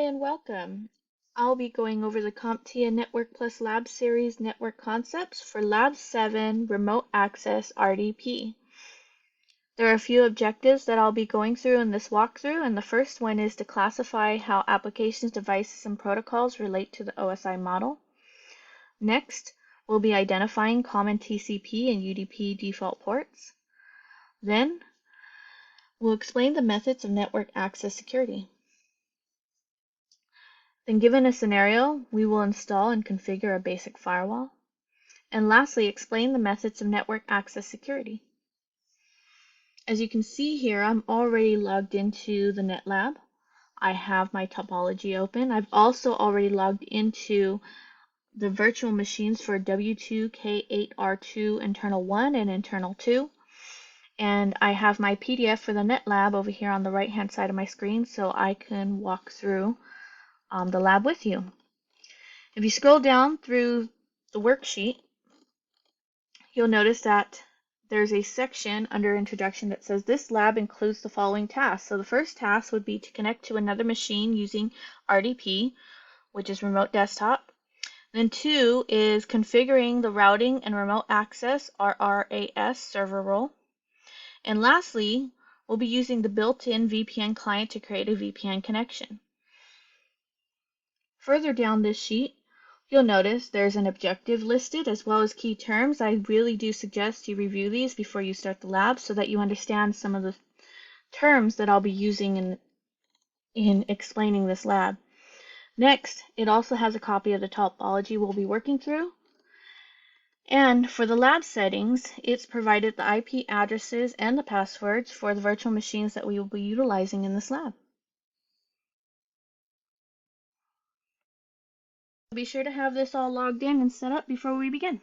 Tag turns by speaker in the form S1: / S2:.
S1: and welcome. I'll be going over the CompTIA Network+Lab series network concepts for Lab 7 Remote Access RDP. There are a few objectives that I'll be going through in this walkthrough, and the first one is to classify how applications, devices, and protocols relate to the OSI model. Next, we'll be identifying common TCP and UDP default ports. Then, we'll explain the methods of network access security. Then, given a scenario, we will install and configure a basic firewall. And lastly, explain the methods of network access security. As you can see here, I'm already logged into the Net+Lab. I have my topology open. I've also already logged into the virtual machines for W2K8R2 internal 1 and internal 2. And I have my PDF for the Net+Lab over here on the right hand side of my screen, so I can walk through the lab with you. If you scroll down through the worksheet, you'll notice that there's a section under Introduction that says this lab includes the following tasks. So the first task would be to connect to another machine using RDP, which is remote desktop. Then 2 is configuring the routing and remote access RRAS server role. And lastly, we'll be using the built-in VPN client to create a VPN connection. Further down this sheet, you'll notice there's an objective listed as well as key terms. I really do suggest you review these before you start the lab so that you understand some of the terms that I'll be using in explaining this lab. Next, it also has a copy of the topology we'll be working through. And for the lab settings, it's provided the IP addresses and the passwords for the virtual machines that we will be utilizing in this lab. Be sure to have this all logged in and set up before we begin.